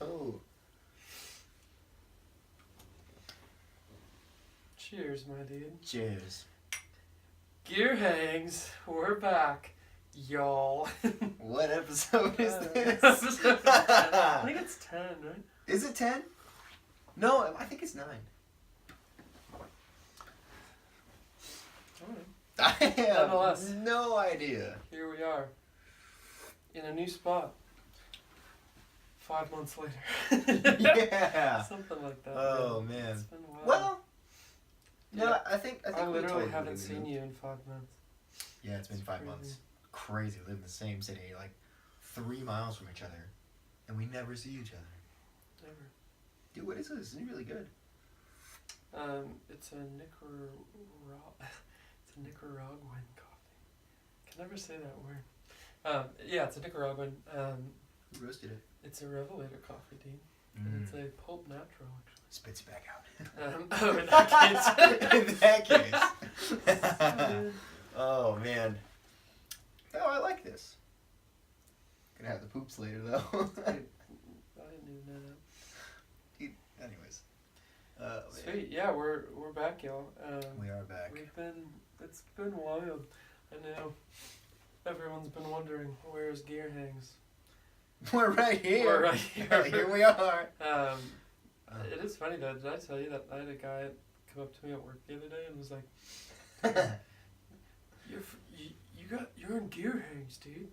Oh. Cheers, my dude. Cheers. Gearhangs, we're back, y'all. What episode is this? I think it's 10, right? Is it 10? No, I think it's 9. I have Nonetheless. no idea. Here we are, in a new spot. 5 months later. Yeah. Something like that. Oh, man. man. It's been a while. Well, yeah. no, I think I we literally totally haven't moved. seen you in 5 months. Yeah, it's been It's 5 crazy. months. Crazy. We live in the same city, like 3 miles from each other, and we never see each other. Never. Dude, what is this? It's really good. It's a Nicaraguan coffee. Can never say that word. Yeah, it's a Nicaraguan. Who roasted it? It's a Revelator coffee, dude. And it's a pulp natural, actually. Spits it back out. Oh, in that case. In that case. Oh, man. Oh, I like this. Gonna have the poops later, though. I didn't even know that. Anyways. Sweet, yeah, we're back, y'all. We are back. It's been wild. I know. Everyone's been wondering, where's Gearhangs? We're right here. We're right here. Here we are. It is funny though. Did I tell you that I had a guy come up to me at work the other day and was like, "You're in Gearhangs, dude.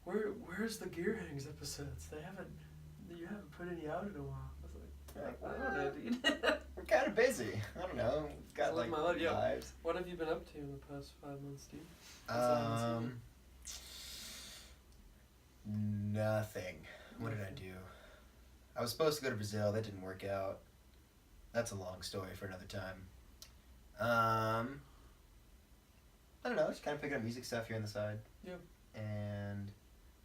Where's the Gearhangs episodes? You haven't put any out in a while." I was like, I don't know, dude. We're kind of busy. I don't know. Got like my life, yeah. lives. What have you been up to in the past 5 months, dude? Since I haven't seen you? Nothing. What did I do? I was supposed to go to Brazil. That didn't work out. That's a long story for another time. I don't know. Just kind of picking up music stuff here on the side. Yep. And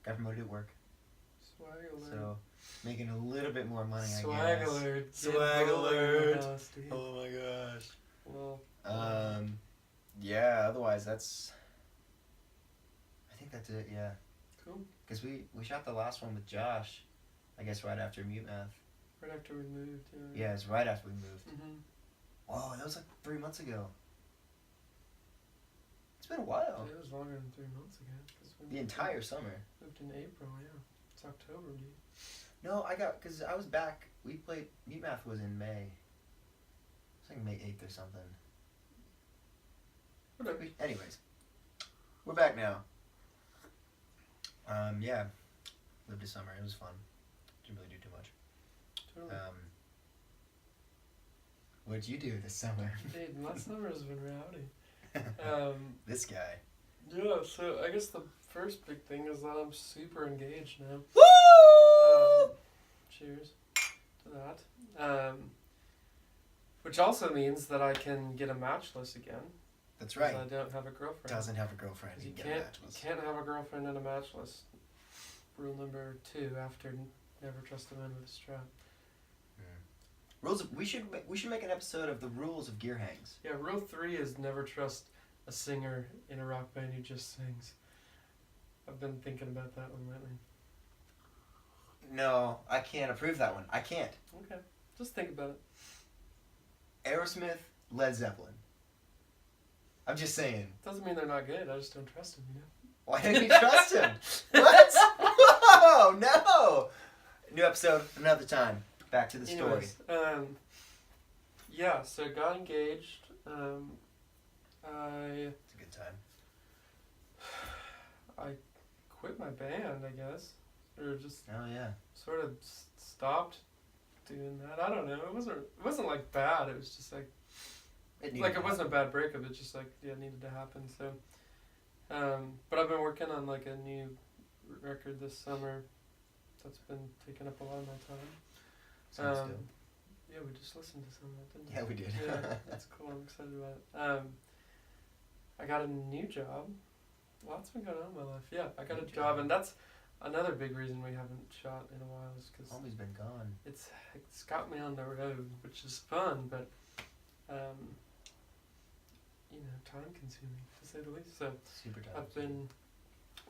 got promoted at work. Swag alert. So making a little bit more money, I Swag guess. alert. Swag alert. House, dude. Oh my gosh. Well. Yeah. Otherwise, I think that's it. Yeah. Cool. Because we shot the last one with Josh, I guess right after Mute Math. Right after we moved. Yeah, it's right after we moved. Mhm. Oh, that was like 3 months ago. It's been a while. It was longer than 3 months ago. 'Cause we The entire summer. moved in April. Yeah. It's October, dude. No, because I was back. We played, Mute Math was in May. It's like May 8th or something. Whatever. Anyways, we're back now. Yeah, lived a summer. It was fun. Didn't really do too much. Totally. What'd you do this summer? Dude, my summer has been rowdy. This guy. Yeah, so I guess the first big thing is that I'm super engaged now. Woo! Cheers to that. Which also means that I can get a matchless again. That's right. Because I don't have a girlfriend. Doesn't have a girlfriend. 'Cause He you can get a can't matchless. have a girlfriend and a matchless. Rule number 2 after never trust a man with a strap. Rules. We should make an episode of the rules of Gearhangs. Yeah, rule 3 is never trust a singer in a rock band who just sings. I've been thinking about that one lately. No, I can't approve that one. I can't. Okay, just think about it. Aerosmith, Led Zeppelin. I'm just saying. Doesn't mean they're not good. I just don't trust them, you know. Why don't you trust him? What? Whoa, no! New episode, another time. Back to the story. Anyways, yeah, so got engaged. It's a good time. I quit my band, I guess, or just Oh yeah. sort of stopped doing that. I don't know. It wasn't like bad. It was just like it wasn't a bad breakup. It just like it needed to happen. So, but I've been working on like a new record this summer. That's been taking up a lot of my time. Sounds good. Yeah, we just listened to some of that, didn't we? Yeah, we did. Yeah, that's cool. I'm excited about it. I got a new job. Lots been going on in my life. Yeah, I got a job, and that's another big reason we haven't shot in a while is because Homie's been gone. it's got me on the road, which is fun, but time consuming to say the least. So Super time. I've been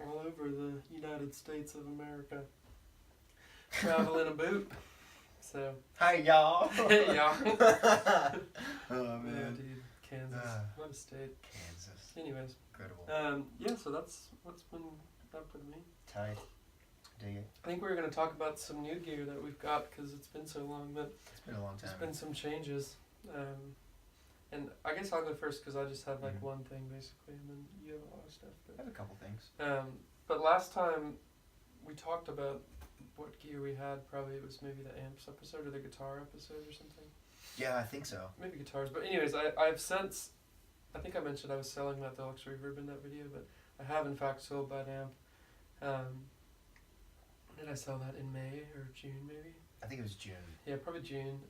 all over the United States of America. travel in a boot. So. Hi, y'all. Hey, y'all. Oh, Yeah, man. dude. Kansas. What a state. Kansas. Anyways. Incredible. Yeah, so that's what's been up with me. Tight. Dig it. I think we were going to talk about some new gear that we've got because it's been so long, but It's been a long time. there's been some changes. And I guess I'll go first because I just have like one thing basically, and then you have a lot of stuff. I have a couple things. But last time we talked about what gear we had. Probably it was maybe the amps episode or the guitar episode or something. Yeah, I think so. Maybe guitars. But anyways, I've since, I think I mentioned I was selling that deluxe reverb in that video, but I have in fact sold that amp. Did I sell that in May or June maybe? I think it was June. Yeah, probably June.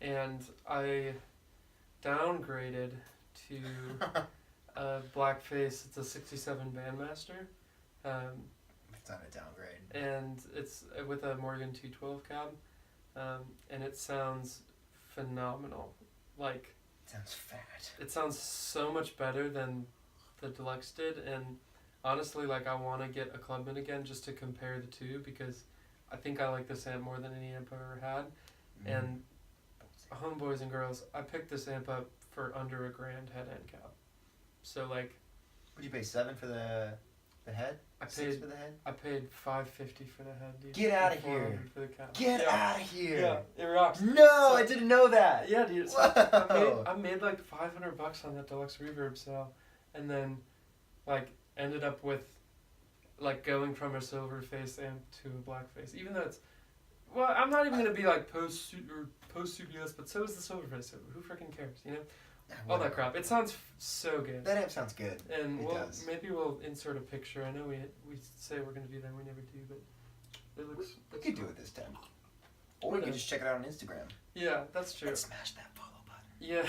And I downgraded to a Blackface. It's a 67 Bandmaster. It's not a downgrade. And it's with a Morgan 212 cab. And it sounds phenomenal. Like, It sounds fat. it sounds so much better than the Deluxe did. And honestly, like, I want to get a Clubman again just to compare the two because I think I like this amp more than any amp I've ever had. And homeboys and girls, I picked this amp up for under $1,000 head and cab. So like, Would you pay $7 for the head? I $6 paid for the head? $550 for the head, dude. Get outta and here. $400 for the cab. Get out of here! Yeah, it rocks. No, So- I didn't know that. Yeah, dude. So Whoa. I made like $500 on that deluxe reverb sale, and then like ended up with like going from a silver face amp to a black face, even though it's. Well, I'm not even gonna be like post CBS, but so is the silver face. So who freaking cares, you know? All that crap. It sounds so good. That amp sounds good. And It does. maybe we'll insert a picture. I know we say we're gonna do that, we never do, but it looks. We could do it this time. Or we could just check it out on Instagram. Yeah, that's true. And smash that follow button. Yeah.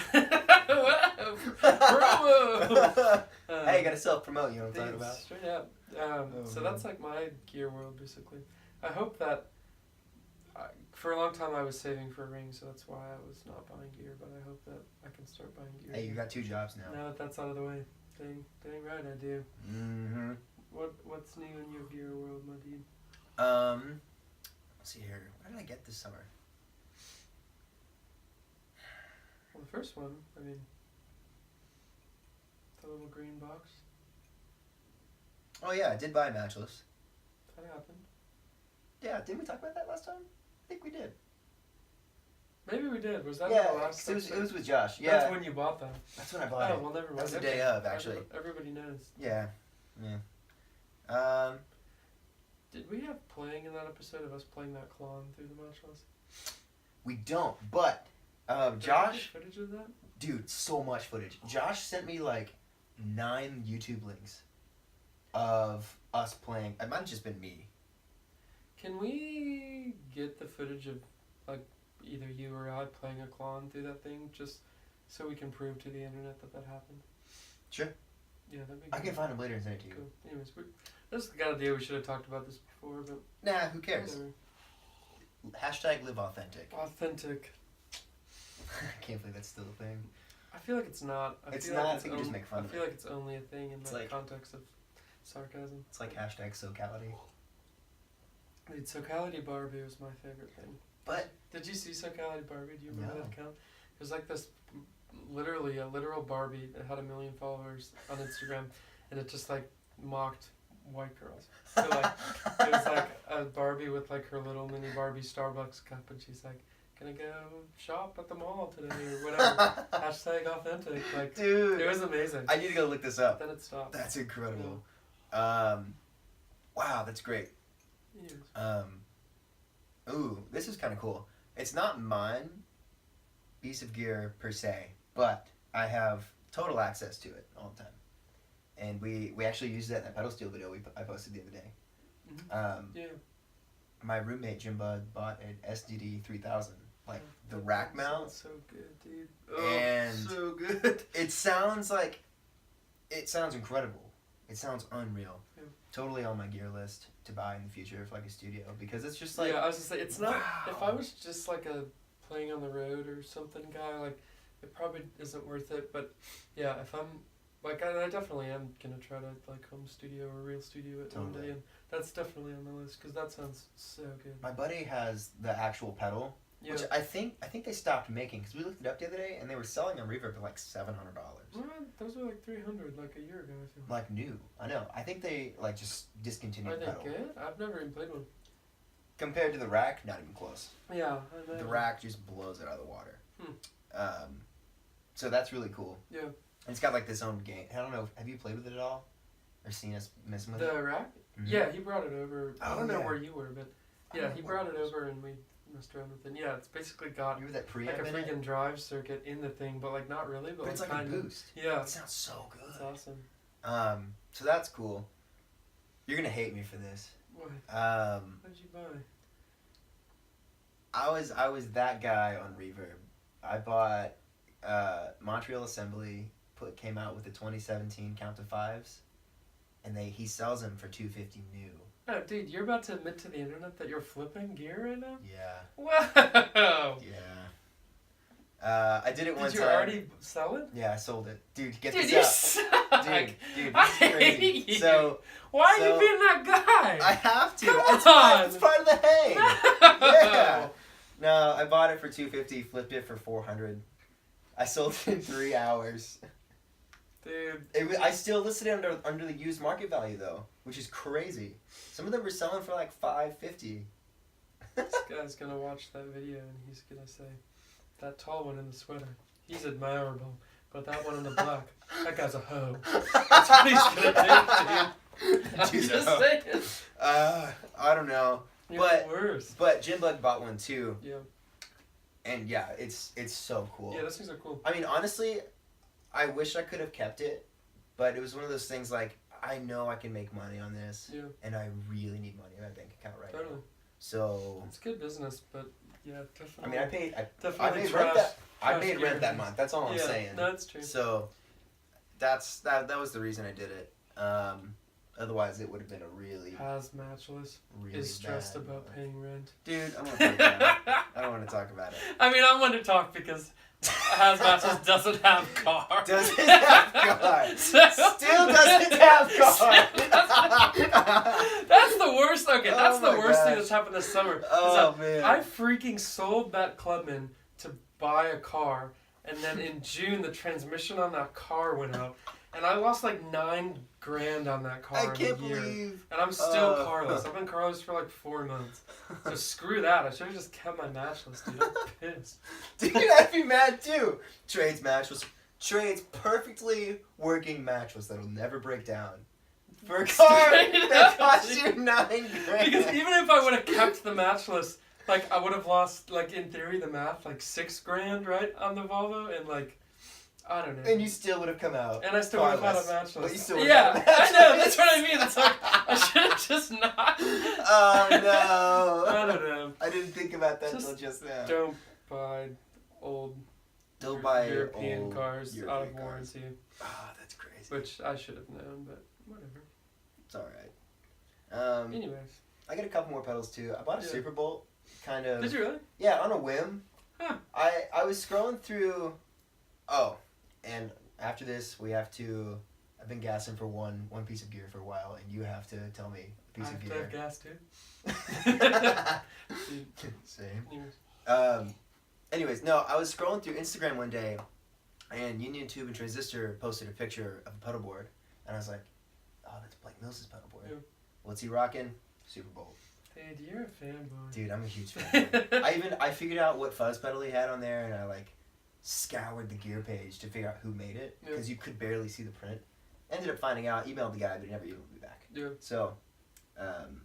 Promo. Hey, you gotta self-promote, you know what I'm talking about? Straight up. So man. that's like my gear world, basically. I hope that. For a long time I was saving for a ring, so that's why I was not buying gear, but I hope that I can start buying gear. Hey, you got 2 jobs now. Now that that's out of the way. Dang right I do. Mm-hmm. What's new in your gear world, my dude? Let's see here. What did I get this summer? Well, the first one, I mean, the little green box. Oh yeah, I did buy a matchless. That happened. Yeah, didn't we talk about that last time? I think we did. Maybe we did. Was that Yeah, the last 'cause it episode? was with Josh. Yeah, That's when you bought that. that's when I bought Oh, it. well, never mind. That was the Okay. day of, actually. Everybody knows. Yeah, yeah. Did we have playing in that episode of us playing that clone through the matchless? We don't, but Did we get Josh, footage of that? dude, so much footage. Josh sent me like 9 YouTube links of us playing. It might have just been me. Can we get the footage of like either you or I playing a clone through that thing just so we can prove to the internet that that happened? Sure. Yeah, that'd be I good. can find them later and send it to you. Cool. Anyways, this is the kind of deal we should have talked about this before, but Nah, who cares? whatever. Hashtag live authentic. Authentic. I can't believe that's still a thing. I feel like it's not. It's feel not, Like I think you just make fun I of feel it. like it's only a thing in It's the like- context of sarcasm. It's like hashtag SoCality. Dude, Socality Barbie was my favorite thing. But Did you see Socality Barbie? Do you remember No. that account? It was like this, literally a literal Barbie that had 1 million followers on Instagram, and it just like mocked white girls. So like, it was like a Barbie with like her little mini Barbie Starbucks cup, and she's like, "Gonna go shop at the mall today or whatever." Hashtag authentic. Like, dude, it was amazing. I need to go look this up. Then it stopped. That's incredible. Wow, that's great. Yes. Ooh, this is kind of cool. It's not mine, piece of gear per se, but I have total access to it all the time. And we actually used that in that pedal steel video I posted the other day. Mhm. Yeah. My roommate Jim Bud bought an SDD 3000, like the That rack thing mount. sounds so good, dude. Oh, And so good. it sounds incredible. It sounds unreal. Yeah. Totally on my gear list to buy in the future for like a studio because it's just like Yeah, I was just say it's not. If I wow. was just like a playing on the road or something guy, like it probably isn't worth it. But yeah, if I'm Like I definitely am gonna try to like home studio or real studio it one day, and that's definitely on the list because that sounds so good. My buddy has the actual pedal, which I think they stopped making because we looked it up the other day and they were selling on Reverb for like $700. Those were like $300 like a year ago. I feel like new. I know. I think they like just discontinued the pedal. Are they good? I've never even played one. Compared to the rack, not even close. Yeah, the rack just blows it out of the water. So that's really cool. Yeah. And it's got like this own game. I don't know. Have you played with it at all, or seen us messing with it? The rack? Mm-hmm. Yeah, he brought it over. I don't know where you were, but yeah, he brought it over and we messed around with it. Yeah, it's basically got you were that like a freaking drive circuit in the thing, but like not really. But it's like a boost. Yeah, it sounds so good. It's awesome. So that's cool. You're gonna hate me for this. What? What'd you buy? I was that guy on Reverb. I bought Montreal Assembly came out with the 2017 Count to Fives, and he sells them for $250 new. Oh, dude, you're about to admit to the internet that you're flipping gear right now? Yeah. Wow. Yeah. I did it one time. Did you already sell it? Yeah, I sold it. Dude, get dude, this out. Dude, this is crazy. You. So why are you being that guy? I have to. Come on. It's part of the hang. No. Yeah. No, I bought it for $250, flipped it for $400. I sold it in 3 hours. Dude. I still listed it under the used market value though, which is crazy. Some of them were selling for like $550. This guy's gonna watch that video and he's gonna say, that tall one in the sweater, he's admirable, but that one in the black, that guy's a hoe. That's what he's gonna do, dude. I'm just saying. I don't know. You're worse. But Jimbug bought one too. Yeah. And yeah, it's so cool. Yeah, those things are cool. I mean, honestly, I wish I could have kept it, but it was one of those things like, I know I can make money on this, and I really need money in my bank account right now. So it's good business, but yeah, definitely. I mean, I made rent that month. That's all I'm saying. No, that's true. So that was the reason I did it. Otherwise, it would have been a really Matchless is stressed about paying rent. Dude, I don't want to talk about it. I don't want to talk about it. I mean, I want to talk because Matchless doesn't have car. Doesn't have car. Still doesn't have car. That's the worst. Okay, that's the worst thing that's happened this summer. Oh, man. I freaking sold that Clubman to buy a car, and then in June, the transmission on that car went out. And I lost like $9,000 on that car I can't in a year. believe. And I'm still carless. I've been carless for like 4 months. So screw that. I should have just kept my matchless, dude. I'm pissed. Dude, I'd be mad too. Trade's perfectly working matchless that'll never break down. For a car that cost you $9,000. Because even if I would have kept the matchless, like I would have lost, like in theory, the math, like $6,000, right, on the Volvo, and like. I don't know. And you still would have come out. And I still would have had a matchless. But you still would have had a matchless. I know, that's what I mean. It's like, I should have just not. Oh, no. I don't know. I didn't think about that until just now. Don't buy European cars out of warranty. Oh, that's crazy. Which I should have known, but whatever. It's alright. Anyways. I got a couple more pedals too. I bought a Super Bolt. Kind of. Did you really? Yeah, on a whim. Huh. I was scrolling through... Oh, and after this, I've been gassing for one piece of gear for a while, and you have to tell me a piece of gear. I have gas too. Same. Anyways, no, I was scrolling through Instagram one day, and Union Tube and Transistor posted a picture of a pedal board, and I was like, oh, that's Blake Mills' pedal board. Yeah. What's he rocking? Super Bowl. Dude, you're a fanboy. Dude, I'm a huge fanboy. I figured out what fuzz pedal he had on there, and I scoured the gear page to figure out who made it because you could barely see the print. Ended up finding out, emailed the guy, but he never emailed me back. Yeah. So, kind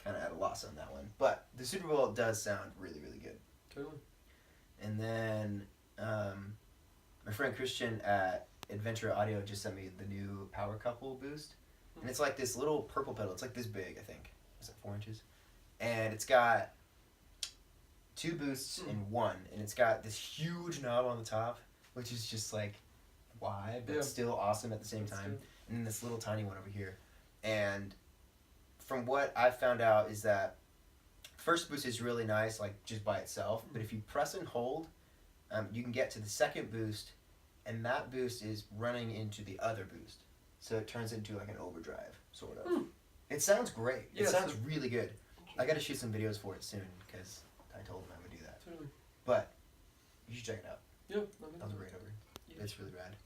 of at a loss on that one. But the Super Bowl does sound really, really good. Totally. And then my friend Christian at Adventure Audio just sent me the new Power Couple boost. And it's like this little purple pedal. It's like this big, I think. Is it 4 inches? And it's got 2 boosts in one, and it's got this huge knob on the top, which is just like wide, but still awesome at the same time. And then this little tiny one over here. And from what I've found out is that first boost is really nice, like just by itself. But if you press and hold, you can get to the second boost, and that boost is running into the other boost, so it turns into like an overdrive sort of. It sounds great. Yeah, it sounds really good. I got to shoot some videos for it soon because I told him I would do that. Totally. But you should check it out. Yeah, that was a great over. Yeah. It's really rad.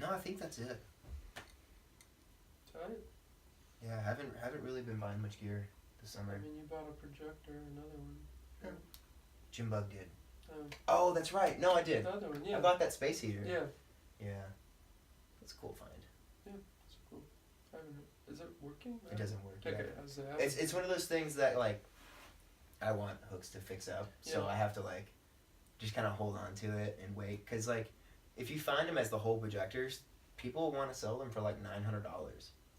No, I think that's it. Tight. Yeah, I haven't really been buying much gear this summer. I mean, you bought a projector, another one. Yeah. Jim Bug did. Oh. Oh, that's right. No, I did. The other one, yeah. I bought that space heater. Yeah. Yeah. That's a cool find. Yeah, it's cool. I haven't. Is it working? It doesn't work. Okay. Yeah. It's one of those things that like I want hooks to fix up, so I have to like just kind of hold on to it and wait, because like if you find them as the whole projectors, people want to sell them for like $900.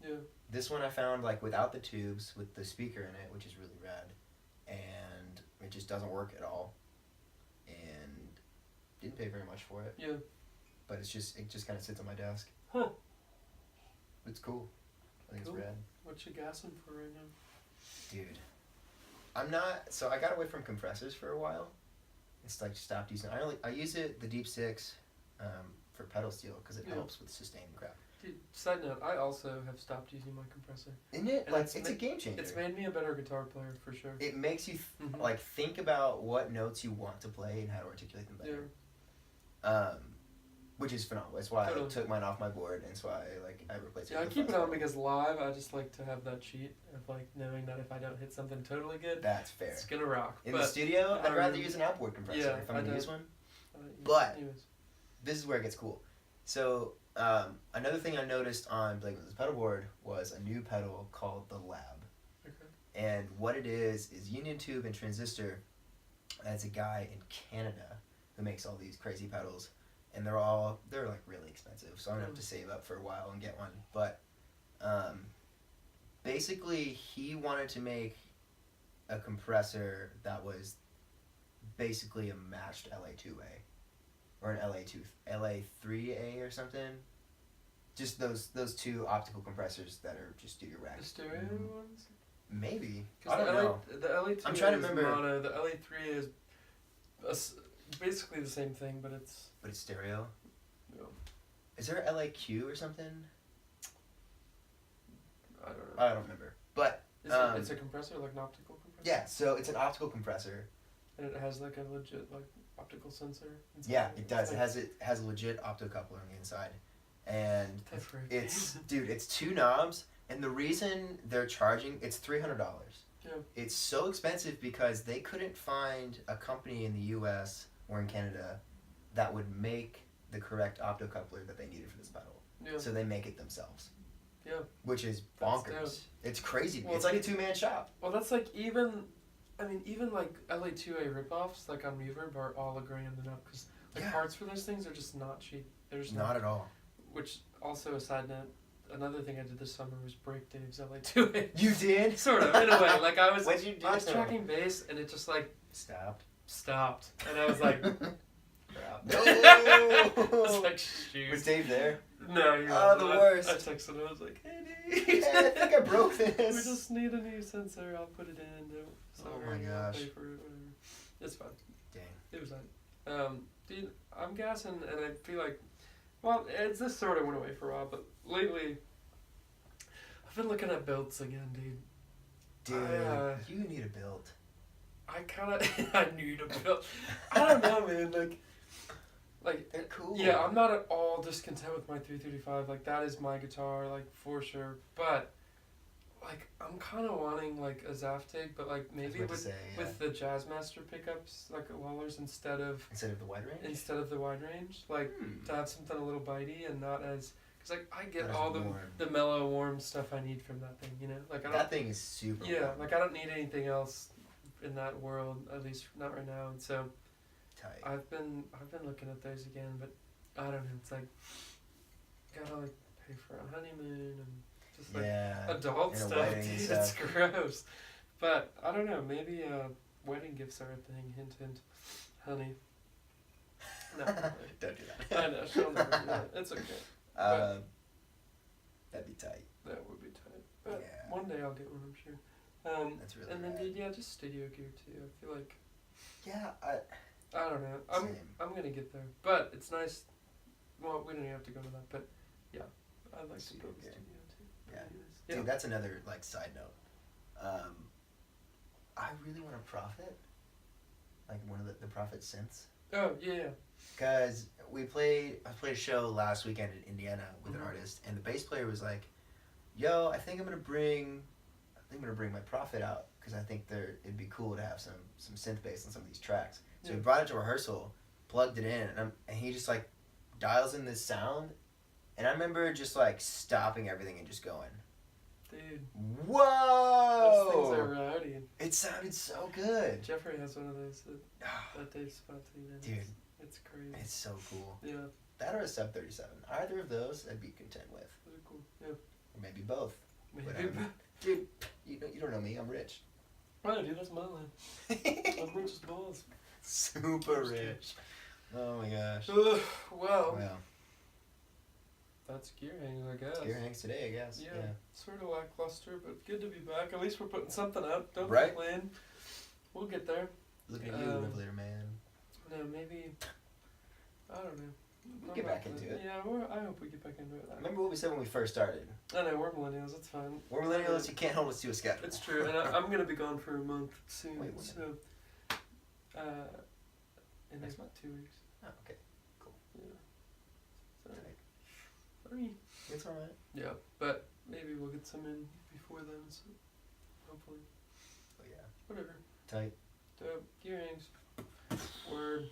Yeah. This one I found like without the tubes, with the speaker in it, which is really rad, and it just doesn't work at all, and didn't pay very much for it. Yeah. But it just kind of sits on my desk. Huh. It's cool. I think Cool. it's rad. What you gassing for right now? Dude, I'm not. So I got away from compressors for a while. It's like stopped using. I use it the Deep 6 for pedal steel because it helps with sustaining crap. Dude, side note, I also have stopped using my compressor. Isn't it? And Like it's a game changer. It's made me a better guitar player for sure. It makes you like think about what notes you want to play and how to articulate them better. Yeah. Which is phenomenal. That's why I took mine off my board, and that's why I replaced it. Yeah, I with keep the it on fuzz. because live, I just like to have that cheat of like knowing that if I don't hit something totally good, That's fair. it's gonna rock. In the studio, I'd rather use an outboard compressor Yeah, if I'm gonna use one. But But this is where it gets cool. So another thing I noticed on Blake Williams' pedal board was a new pedal called the Lab. Okay. And what it is Union Tube and Transistor. That's a guy in Canada who makes all these crazy pedals, and they're like really expensive. So I'm gonna have to save up for a while and get one. But basically, he wanted to make a compressor that was basically a matched LA2A. Or an LA3A or something. Just those two optical compressors that are just do your rack. The stereo ones? Maybe. I don't know. The LA2 I'm trying to is remember. mono. The LA3 is basically the same thing, but it's... But it's stereo? No. Is there a LAQ or something? I don't know. I don't remember. But It's a compressor, like an optical compressor? yeah, so it's an optical compressor. And it has like a legit like optical sensor inside. Yeah, it does. It has a legit optocoupler on the inside. And it's it's two knobs, and the reason they're charging it's $300. Yeah. It's so expensive because they couldn't find a company in the US or in Canada that would make the correct optocoupler that they needed for this pedal. Yeah. So they make it themselves. Yeah. Which is That's bonkers. dope. It's crazy. Well, it's like a two-man shop. Well, that's like even like LA2A ripoffs like on Reverb are all $1,000 and up because like parts for those things are just not cheap. They're just not at all. Which also a side note, another thing I did this summer was break Dave's LA2A. You did? Sort of, in a way. Like I was What'd you do? I was tracking bass and it just like stopped. And I was like no. I was like, shoot. Was Dave there? No, you the worst. I texted him, I was like, hey Dave. I think I broke this. We just need a new sensor, I'll put it in. No, sorry, oh my I'll gosh. pay for it, whatever. It's fine. Dang. It was fine. Dude, I'm gassing and I feel like, well, this sort of went away for a while, but lately, I've been looking at builds again, dude. Dude, you need a build. I kind of, I need a build. I don't know, man, like, they're cool. Yeah, I'm not at all discontent with my 335. Like, that is my guitar, like, for sure. But, like, I'm kind of wanting, like, a Zaftig, but, like, maybe with the Jazzmaster pickups, like, at Wallers instead of the wide range? Instead of the wide range. Like, to have something a little bitey and not as... Because, like, I get all the mellow, warm stuff I need from that thing, you know? Like, that thing is super Yeah, warm. like, I don't need anything else in that world, at least not right now. And so... Tight. I've been looking at those again, but I don't know. It's like gotta like pay for a honeymoon and just like adult stuff. Dude, it's gross. But I don't know. Maybe wedding gifts are a thing. Hint, hint. Honey. No, don't do that. I know. She'll never do that. It's okay. That'd be tight. That would be tight. But one day I'll get one, I'm sure. That's really. And then just studio gear too. I feel like. Yeah. I don't know. I'm gonna get there, but it's nice. Well, we don't even have to go to that, but yeah, I'd like to go to the studio too. Yeah. Yeah. Dude, that's another like side note. I really want to profit, like one of the profit synths. Oh yeah. Cause I played a show last weekend in Indiana with an artist, and the bass player was like, "Yo, I think I'm gonna bring my Prophet out because I think it'd be cool to have some synth bass on some of these tracks." So he brought it to rehearsal, plugged it in, and he just like dials in this sound, and I remember just like stopping everything and just going, dude, whoa! Those things are rowdy. It sounded so good. Jeffrey has one of those that Dave Spotty, man. Dude, it's crazy. It's so cool. Yeah. That or a sub 37. Either of those, I'd be content with. Those are cool. Yeah. Or maybe both. Maybe. Dude, you don't know me. I'm rich. Right, dude, that's my line. I'm rich as balls. Super rich. Oh my gosh. Well. That's Gearhangs, I guess. Gearhangs today, I guess. Yeah. Sort of lackluster, but good to be back. At least we're putting something out. Don't right. complain. We'll get there. Looking at you, Revelator Man. No, maybe. I don't know. We'll get back into it. Yeah, I hope we get back into it. Remember what we said when we first started? I know, we're millennials, it's fine. We're millennials, you can't hold us to a schedule. It's true, and I'm going to be gone for a month soon. Wait, so, in next about 2 weeks. Oh, okay. Cool. Yeah. So, Tight. sorry. It's alright. Yeah, but maybe we'll get some in before then, so hopefully. Oh yeah. Whatever. Tight. Dope. Gearhangs. Word.